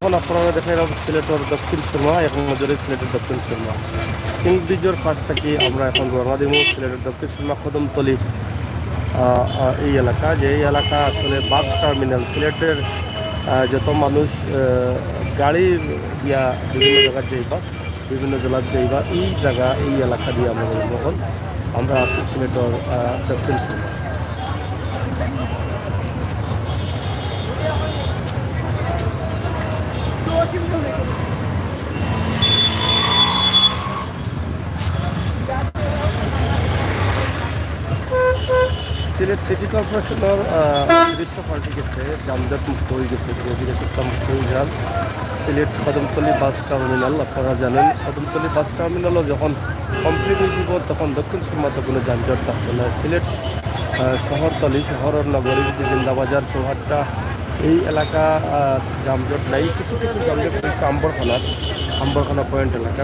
এখন আপনারা দেখাইলাম সিলেটের দক্ষিণ সুরমা, একনজরের সিলেটের দক্ষিণ সুরমা কিং ব্রিজের পাশ থেকে আমরা এখন রওনা দিব সিলেটের দক্ষিণ সুরমা কদমতলি এই এলাকা, যে এই এলাকা আসলে বাস টার্মিনাল। সিলেটের যত মানুষ গাড়ির দিয়া বিভিন্ন জায়গার যাইবা, বিভিন্ন জেলার যাইবা, এই জায়গা এই এলাকা দিয়ে আমরা এখন আমরা আছি সিলেটের দক্ষিণ সুরমা। সিলেট সিটি কর্পোরেশনের দৃশ্য পাল্টে গেছে, যানজট মুক্ত হয়ে গেছে, ধীরে ধীরে সপ্তাহ মুক্ত হয়ে যান সিলেট কদমতলি বাস টার্মিনাল। আপনারা জানেন কদমতলি বাস টার্মিনালও যখন কমপ্লিট হয়ে যাব তখন দক্ষিণ সুরমাতে কোনো যানজট থাকবে না। সিলেট শহরতলি, শহরের নগরী যে জিন্দাবাজার চৌহাট্টা এই এলাকা যানজট নাই, কিছু কিছু যানজট রয়েছে আম্বরখানা পয়েন্ট এলাকা।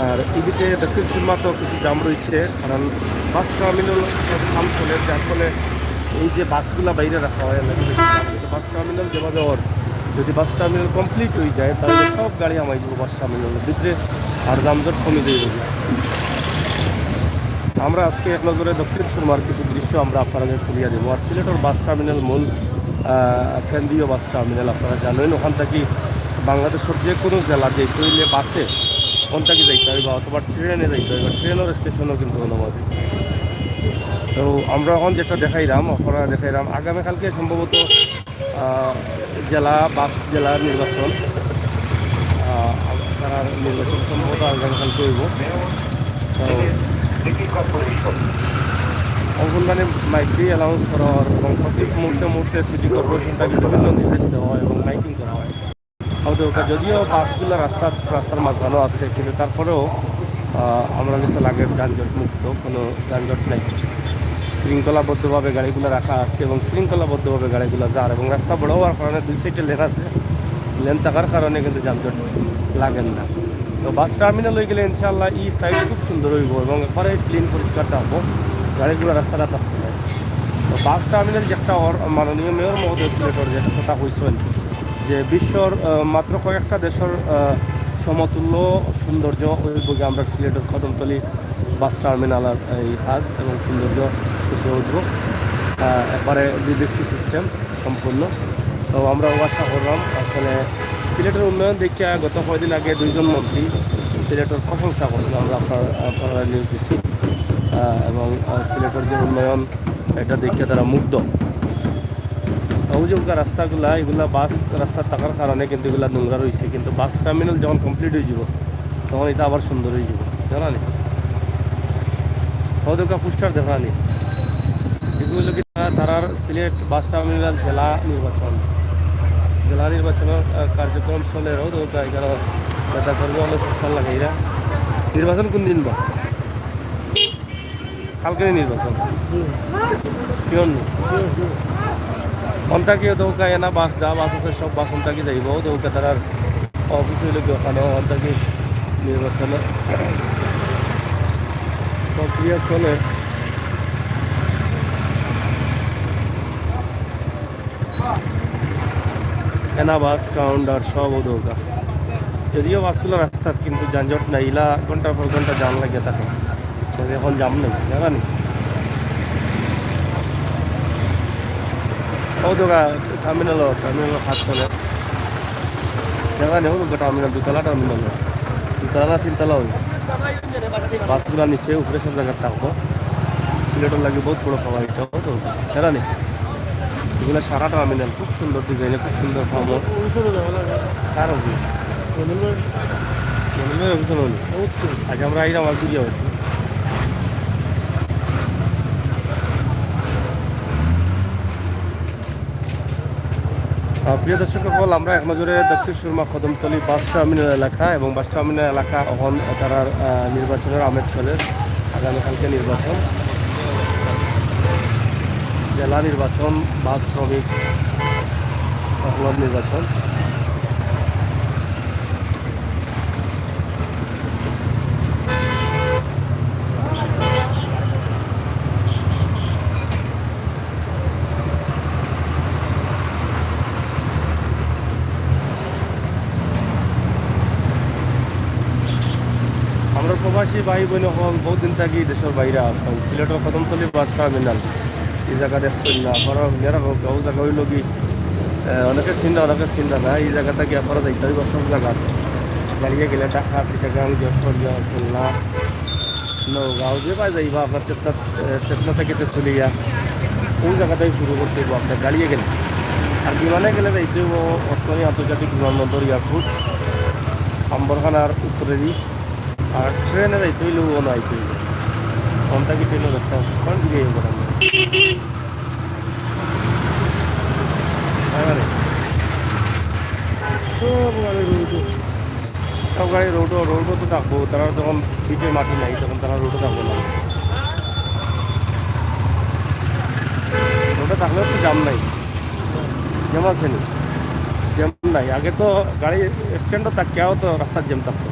আর এদিকে দক্ষিণ সুরমাতেও কিছু জাম রয়েছে, কারণ বাস টার্মিনাল কাম চলে, যার ফলে এই যে বাসগুলো বাইরে রাখা হয় বাস টার্মিনাল যেভাবে ওর যদি বাস টার্মিনাল কমপ্লিট হয়ে যায় তাহলে সব গাড়ি আমায় যাবো বাস টার্মিনালের ভিতরে, আর যানজট কমে যাবে। আমরা আজকে এক নজরে দক্ষিণ সুরমার কিছু দৃশ্য আমরা আপনাদের তুলিয়া দেবো। আর সিলেটের বাস টার্মিনাল মূল কেন্দ্রীয় বাস টার্মিনাল, আপনারা জানেন ওখান থেকে বাংলাদেশের যে কোনো জেলা যে তৈলে বাসে ওখান থেকে যাইতে হয় বা অথবা ট্রেনে যাইতে হয়, বা ট্রেনের স্টেশনও কিন্তু অনুমতি। তো আমরা এখন যেটা দেখাইলাম আপনারা দেখাইলাম আগামীকালকে সম্ভবত জেলার নির্বাচন, তারা নির্বাচন সম্ভবত আগামীকালকে হইব। তো অঙ্গনবাড়ি মাইক দিয়ে অ্যানাউন্স করা হয় এবং প্রত্যেক মুহূর্তে সিটি কর্পোরেশনটাকে বিভিন্ন নির্দেশ দেওয়া হয় এবং মাইকিং করা হয়। হয়তো যদিও বাসগুলো রাস্তার মাঝখানেও আছে, কিন্তু তারপরেও আমরা কাছে লাগের যানজট মুক্ত, কোনো যানজট নাই। শৃঙ্খলাবদ্ধভাবে গাড়িগুলো রাখা আছে এবং শৃঙ্খলাবদ্ধভাবে গাড়িগুলো যার, এবং রাস্তা বড় হওয়ার কারণে দুই সাইডে লেন আছে, লেন থাকার কারণে কিন্তু যানজট লাগেন না। তো বাস টার্মিনাল হয়ে গেলে ইনশাআল্লাহ এই সাইড খুব সুন্দর হইব এবং একবারে ক্লিন পরিষ্কার থাকবো, গাড়িগুলো রাস্তাটা থাকতে চায়। তো বাস টার্মিনাল যে একটা মাননীয় মেয়র মহোদয় সিলেটের যেটা কথা হয়েছেন যে বিশ্বর মাত্র কয়েকটা দেশের সমতুল্য সৌন্দর্য ওই বগে আমরা সিলেটের কদমতলি বাস টার্মিনালের এই কাজ এবং সৌন্দর্য ফুটে উঠব, একবারে বিদেশি সিস্টেম সম্পূর্ণ। তো আমরা আশা করলাম আসলে সিলেটের উন্নয়ন দেখিয়া গত কয়েকদিন আগে দুইজন মন্ত্রী সিলেটের প্রশংসা করছিল, আমরা আপনারা নিউজ দিচ্ছি, এবং সিলেটের যে উন্নয়ন এটা দেখিয়ে তারা মুগ্ধ। অভিযোগকার রাস্তাগুলা এগুলা বাস রাস্তার থাকার কারণে কিন্তু এগুলা নোংরা রয়েছে, কিন্তু বাস টার্মিনাল যখন কমপ্লিট হয়ে যাব তখন এটা আবার সুন্দর হয়ে যাব, জানানি অভিযোগকার পোস্টার দেখানি এগুলো কি তারার সিলেট বাস টার্মিনাল জেলা নির্বাচনের কার্যক্রম চলে রোধকা এখানে নেতা কর্মী অনেক পোস্টার লাগে। এরা নির্বাচন কোন দিন বা কালকে নির্বাচন শিওর নেই অন্তাকিও দৌকা এনা বাস আছে সব বাস অন্তাকি যাইব দৌকা তার অফিস হইলে ওখানে অন্তাকি নির্বাচনে প্রক্রিয়া চলে। এনা বাস কাউন্টার সব দৌকা, যদিও বাসগুলো রাস্তাত কিন্তু যানজট নাই, ইলা ঘন্টার পর ঘন্টা জাম লাগে থাকে, এখন জাম নেই জানি দৌকা টার্মিনাল হাত চলে জায়গা নেই টার্মিনাল দুতলা না তিনতলা হই বাসগুলো নিচে উপরে সব জায়গায় থাকবো। সিলেটের লাগে বহুত বড় পাওয়া এটাও তো জানা নেই, এগুলো সারা টার্মিনাল খুব সুন্দর ডিজাইনে, খুব সুন্দর পাবো। কার হবে আজ আমরা আইরা আমার বুঝিয়া হচ্ছে। প্রিয় দর্শক সকল, আমরা এক নজরে দক্ষিণ সুরমা কদমতলি বাস টার্মিনাল এলাকা এবং বাস টার্মিনাল এলাকা এখন তার নির্বাচনের আমেজ চলে। আগামীকালকে নির্বাচন, জেলা নির্বাচন, বাস শ্রমিক নির্বাচন। প্রবাসী ভাই বোন হল বহুদিন থাকি দেশের বাইরে আসেন সিলেটের কদমতলী বাস টার্মিনাল এই জায়গা দেখছেন না আপনারা মেয়েরা হোক ও জায়গা হইল কি অনেকে চিন্তা অনেকে চিন্তা না এই জায়গা থেকে আপনারা যাইতে হইব সব জায়গা দাঁড়িয়ে গেলে টাকা চিটাগাং যশোর খুলনা নগাঁও যে পাই যাইবা আপনার চেতনা থেকে তেঁতুলিয়া ওই জায়গাটাই শুরু করতে হইব আপনার দাঁড়িয়ে গেলে আর বিমানে গেলে যাইতে হইব ওসমানী আন্তর্জাতিক বিমানবন্দর এয়ারপোর্ট আম্বরখানার উত্তরেরই আর ট্রেনে যাইতে হইলেও না আইতে হইব কোনটা কি ট্রেনের রাস্তা কোন দিকে যাইব সব গাড়ি রোডও তো থাকবো তারা যখন পিঠে মাটি নাই তখন তারা রোডও থাকবো না রোডে থাকলেও তো জাম নাই জ্যাম আছে নি জ্যাম নাই আগে তো গাড়ি স্ট্যান্ডও থাকেও তো রাস্তার জ্যাম থাকতো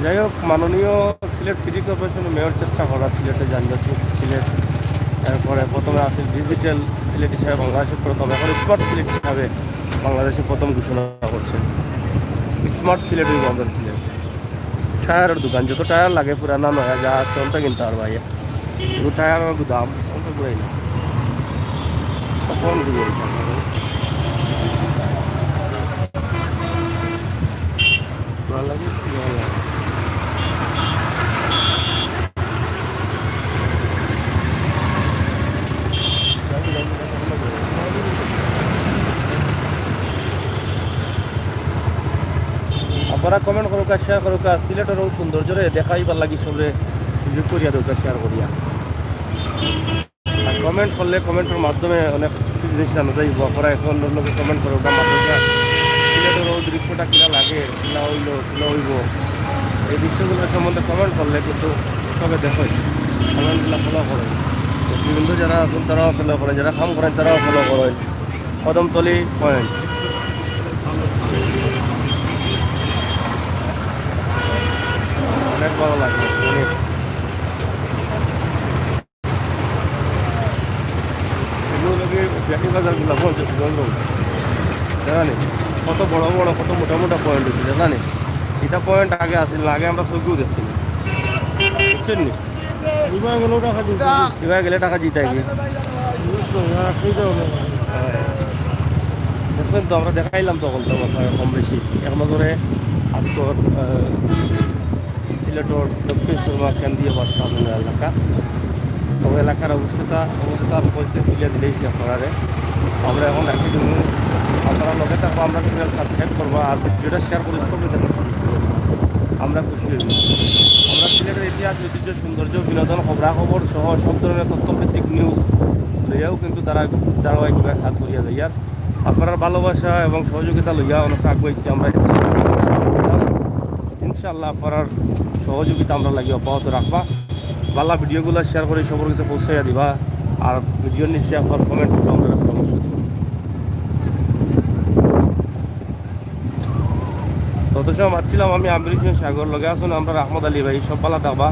যাই হোক মাননীয় সিলেট সিটি কর্পোরেশন মেয়র চেষ্টা করা সিলেটে যানজট সিলেট তারপরে প্রথমে আছে ডিজিটাল সিলেট হিসাবে বাংলাদেশের প্রথম এখন স্মার্ট সিলেট হিসাবে বাংলাদেশে প্রথম ঘোষণা করছে স্মার্ট সিলেট হইব আমাদের সিলেট টায়ারের দোকান যত টায়ার লাগে পুরানা নয়া যা আছে ওটা কিনতে আর ভাইয়া শুধু টায়ারের দাম ওটা পুরাই না কখন দিয়ে ভালো লাগে ভালো লাগে আপনারা কমেন্ট করুক আর শেয়ার করুক আর সিলেটেরও সৌন্দর্যরে দেখাইবার লাগি সবরে সুযোগ করিয়া দরকার শেয়ার করিয়া আর কমেন্ট করলে কমেন্টের মাধ্যমে অনেক জিনিস জানা যাইব আপনারা এখন লোকে কমেন্ট করো ওটা মাধ্যমে সিলেটেরও দৃশ্যটা কিনা লাগে কিনা হইল কিনা হইব এই দৃশ্যগুলোর সম্বন্ধে কমেন্ট করলে কিন্তু সবে দেখো কমেন্টগুলো ফলো করে বিভিন্ন যারা আছেন তারাও ফলো করেন যারা কাম করেন তারাও ফলো করেন কদমতলী পয়েন্ট অনেক ভালো লাগে অনেক ব্যাটি বাজারগুলো বলছে জানি কত বড় বড় কত মোটা মোটা পয়েন্ট হয়েছিল জানি এটা পয়েন্ট আগে আসছিল না আগে আমরা ছবিও দেখছিলাম বুঝছেন নি এবার গেলে টাকা জিতে গিয়ে দেখছেন তো আমরা দেখাইলাম তখন তো কম বেশি একনজরে আজকর সিলেটর দক্ষিণ সুরমা কেন্দ্রীয় বাস টার্মিনাল এলাকা ওই এলাকার অবস্থা পরিস্থিতি তুলে দিলেইছি আপনারা আমরা এখন রাখি দেবো আপনারা লগে থাকবো আমরা চ্যানেল সাবস্ক্রাইব করবো আর ভিডিওটা শেয়ার করে আমরা খুশি হইব আমরা সিলেটের ইতিহাস ঐতিহ্য সৌন্দর্য বিনোদন খবরাখবর সহ সব ধরনের তথ্যভিত্তিক নিউজ লইয়াও কিন্তু তারা ধারাবাহিকভাবে কাজ করিয়া যায় আর আপনার ভালোবাসা এবং সহযোগিতা লইয়া অনেক আগুয়াইছি আমরা ইনশাআল্লাহ আপনার সহযোগিতা আমরা লাগি অব্যাহত রাখবা ভালো ভিডিওগুলো শেয়ার করে সবার কাছে পৌঁছাইয়া দিবা আর ভিডিওর নিচে আপনার কমেন্ট করতে আমরা পরামর্শ দিব তত সময় মারছিলাম আমি আমির হোসেন সাগর লগে আসুন আমরা আহমদ আলী ভাই সব ভালো থাকবা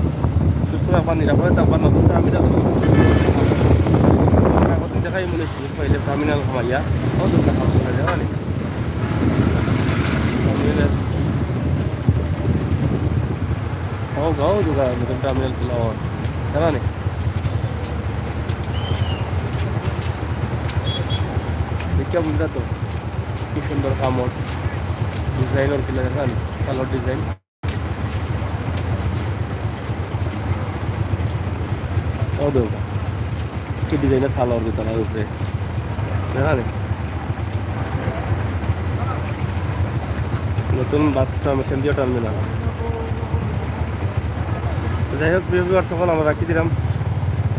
সুস্থ থাকবা নিরাপদে থাকবা নতুন আমি এখন দেখাই মনে হচ্ছি পাইলে টার্মিনাল খামাইয়া নতুন দেখা জানি গাও দুগা নতুন টার্মিনাল ছিল জানি দেখিয়া বুঝলা তো কি সুন্দর কামড় ডিজাইনের কিনা দেখান সালোয়ার ডিজাইন ও দেওয়া কি ডিজাইনের সালোয়ার ভিতরে উপরে দেখান নতুন বাস কেন্দ্রীয় টার্মিনাল যাই হোক প্রিয় ভিউয়ার্স সকল আমরা রাখি দিলাম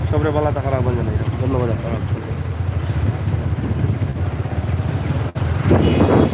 সবরে ভালো থাকার আহ্বান জানাই ধন্যবাদ আপনারা